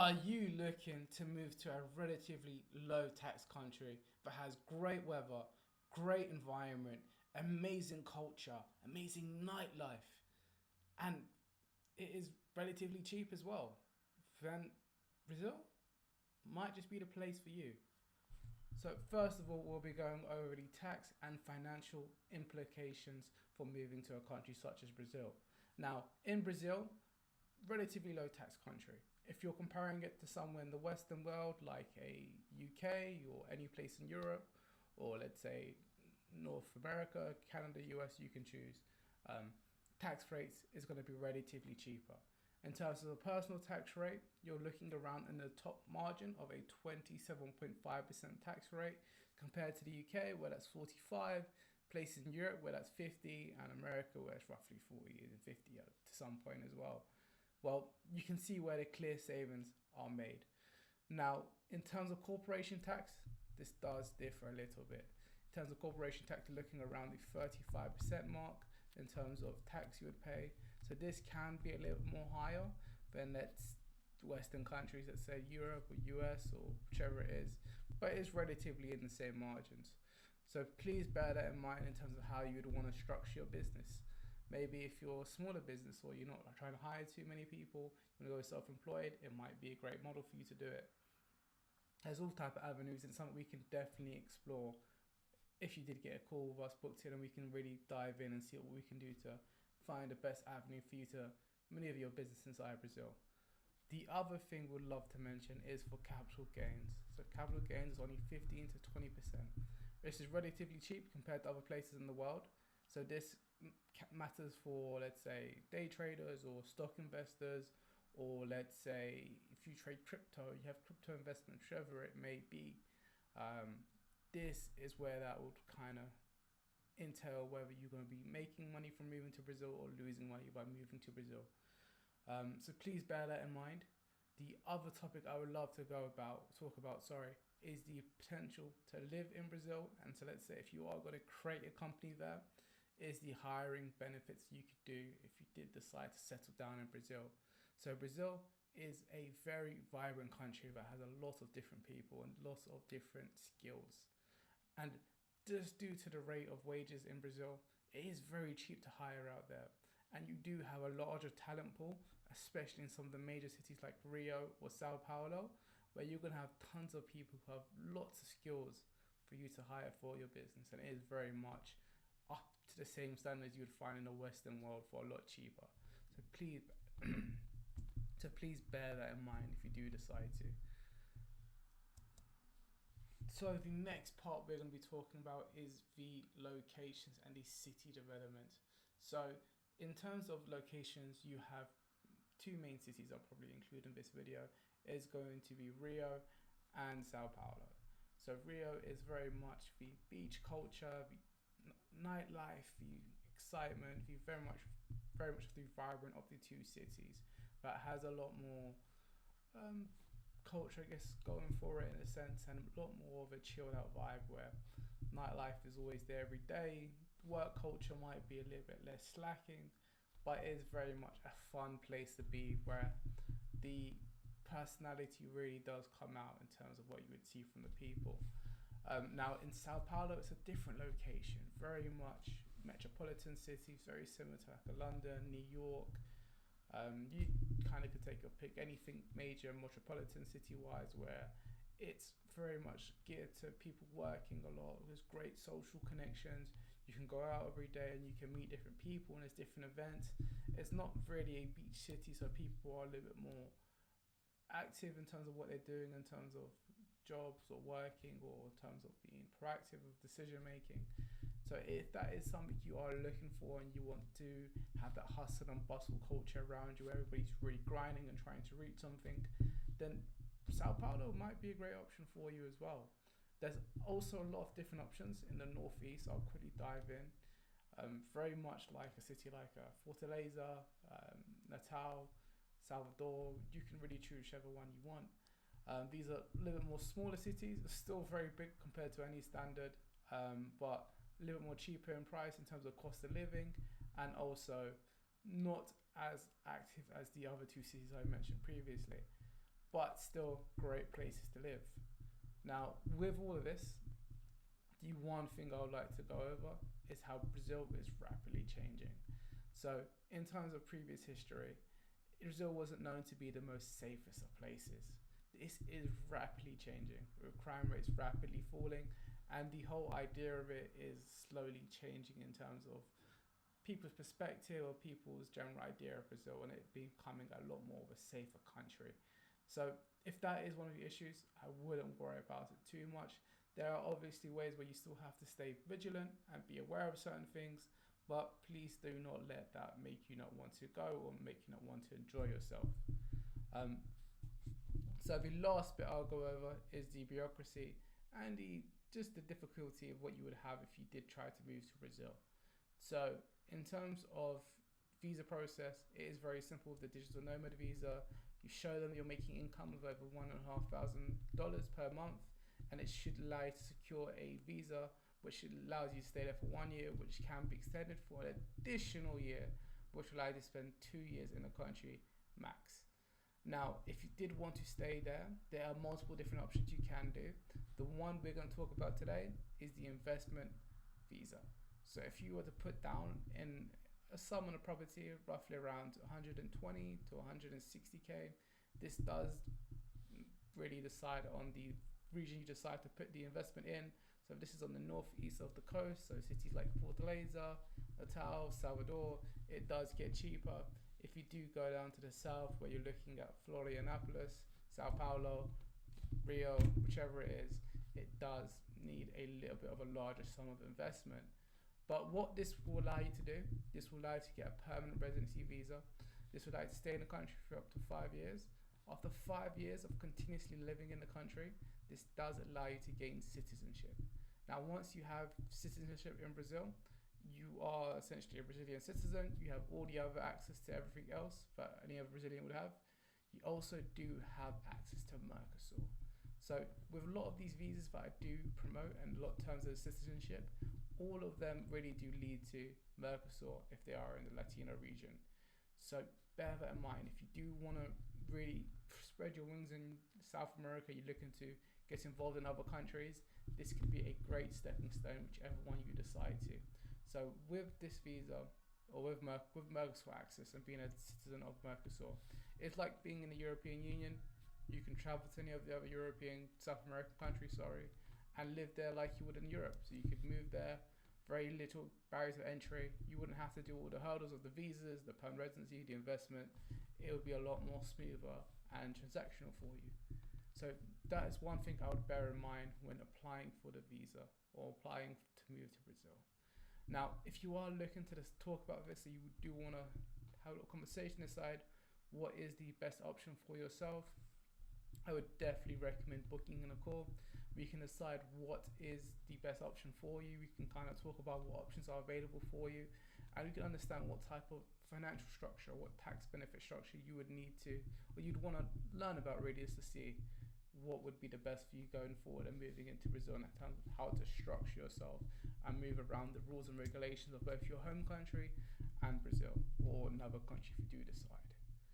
Are you looking to move to a relatively low tax country that has great weather, great environment, amazing culture, amazing nightlife, and it is relatively cheap as well? Then Brazil might just be the place for you. So, first of all, we'll be going over the tax and financial implications for moving to a country such as Brazil. Now, in Brazil, relatively low tax country. If you're comparing it to somewhere in the Western world, like a UK or any place in Europe, or let's say North America, Canada, US, you can choose. Tax rates is going to be relatively cheaper. In terms of the personal tax rate, you're looking around in the top margin of a 27.5% tax rate compared to the UK, where that's 45, places in Europe where that's 50, and America where it's roughly 40 and 50 to some point as well. Well, you can see where the clear savings are made. Now, in terms of corporation tax, this does differ a little bit. In terms of corporation tax, you're looking around the 35% mark in terms of tax you would pay. So this can be a little bit more higher than let's Western countries, let's say Europe or US or whichever it is, but it's relatively in the same margins. So please bear that in mind in terms of how you would want to structure your business. Maybe if you're a smaller business or you're not trying to hire too many people, you want to go self-employed, it might be a great model for you to do it. There's all type of avenues and something we can definitely explore if you did get a call with us booked in, and we can really dive in and see what we can do to find the best avenue for you to maneuver your business inside Brazil. The other thing we'd love to mention is for capital gains. So capital gains is only 15 to 20%. This is relatively cheap compared to other places in the world. So this matters for, let's say, day traders or stock investors, or let's say if you trade crypto, you have crypto investment, whichever it may be. This is where that would kind of entail whether you're going to be making money from moving to Brazil or losing money by moving to Brazil. So please bear that in mind. The other topic I would love to talk about, is the potential to live in Brazil. And so let's say if you are going to create a company there, is the hiring benefits you could do if you did decide to settle down in Brazil. So Brazil is a very vibrant country that has a lot of different people and lots of different skills. And just due to the rate of wages in Brazil, it is very cheap to hire out there. And you do have a larger talent pool, especially in some of the major cities like Rio or Sao Paulo, where you're going to have tons of people who have lots of skills for you to hire for your business. And it is very much up to the same standards you would find in the Western world for a lot cheaper. So please, please bear that in mind if you do decide to. So the next part we're going to be talking about is the locations and the city development. So in terms of locations, you have two main cities I'll probably include in this video. Is going to be Rio and Sao Paulo. So Rio is very much the beach culture, the nightlife, the excitement, the very much the vibrant of the two cities, that has a lot more culture, I guess, going for it in a sense, and a lot more of a chilled out vibe where nightlife is always there every day. Work culture might be a little bit less slacking, but it is very much a fun place to be, where the personality really does come out in terms of what you would see from the people. Now in Sao Paulo, it's a different location, very much metropolitan city, very similar to like London, New York. You kind of could take your pick, anything major metropolitan city wise, where it's very much geared to people working a lot. There's great social connections. You can go out every day and you can meet different people, and there's different events. It's not really a beach city, so people are a little bit more active in terms of what they're doing, in terms of jobs or working, or in terms of being proactive with decision making. So if that is something you are looking for and you want to have that hustle and bustle culture around you, where everybody's really grinding and trying to reach something, then Sao Paulo might be a great option for you as well. There's also a lot of different options in the northeast. I'll quickly dive in. Very much like a city like Fortaleza, Natal, Salvador. You can really choose whichever one you want. These are a little bit more smaller cities, still very big compared to any standard, but a little bit more cheaper in price in terms of cost of living, and also not as active as the other two cities I mentioned previously. but still great places to live. Now, with all of this, the one thing I would like to go over is how Brazil is rapidly changing. So, in terms of previous history, Brazil wasn't known to be the most safest of places. This is rapidly changing, with crime rates rapidly falling, and the whole idea of it is slowly changing in terms of people's perspective or people's general idea of Brazil and it becoming a lot more of a safer country. So if that is one of the issues, I wouldn't worry about it too much. There are obviously ways where you still have to stay vigilant and be aware of certain things, but please do not let that make you not want to go or make you not want to enjoy yourself. Um, so the last bit I'll go over is the bureaucracy and the just the difficulty of what you would have if you did try to move to Brazil. So in terms of visa process, it is very simple. The digital nomad visa, you show them you're making income of over $1,500 per month, and it should allow you to secure a visa, which allows you to stay there for 1 year, which can be extended for an additional year, which will allow you to spend 2 years in the country max. Now, if you did want to stay there, there are multiple different options you can do. The one we're going to talk about today is the investment visa. So if you were to put down in a sum on a property roughly around 120 to 160k, this does really decide on the region you decide to put the investment in. So this is on the northeast of the coast, so cities like Fortaleza, Natal, Salvador, it does get cheaper. If you do go down to the south where you're looking at Florianopolis, Sao Paulo, Rio, whichever it is, it does need a little bit of a larger sum of investment. But what this will allow you to do, this will allow you to get a permanent residency visa. This will allow you to stay in the country for up to 5 years. After 5 years of continuously living in the country, this does allow you to gain citizenship. Now, once you have citizenship in Brazil, you are essentially a Brazilian citizen. You have all the other access to everything else that any other Brazilian would have. You also do have access to Mercosur. So with a lot of these visas that I do promote and a lot of terms of citizenship, all of them really do lead to Mercosur if they are in the Latino region. So bear that in mind. If you do want to really spread your wings in South America, you're looking to get involved in other countries, this could be a great stepping stone, whichever one you decide to. So with this visa, or with Mercosur access and being a citizen of Mercosur, it's like being in the European Union. You can travel to any of the other European, South American countries, and live there like you would in Europe. So you could move there, very little barriers of entry. You wouldn't have to do all the hurdles of the visas, the permanent residency, the investment. It would be a lot more smoother and transactional for you. So that is one thing I would bear in mind when applying for the visa or applying to move to Brazil. Now, if you are looking to talk about this, so you do want to have a little conversation aside, what is the best option for yourself? I would definitely recommend booking in a call. We can decide what is the best option for you. We can kind of talk about what options are available for you, and we can understand what type of financial structure, what tax benefit structure you would need to, or you'd want to learn about really, is to see what would be the best for you going forward and moving into Brazil, in terms of how to structure yourself and move around the rules and regulations of both your home country and Brazil, or another country if you do decide.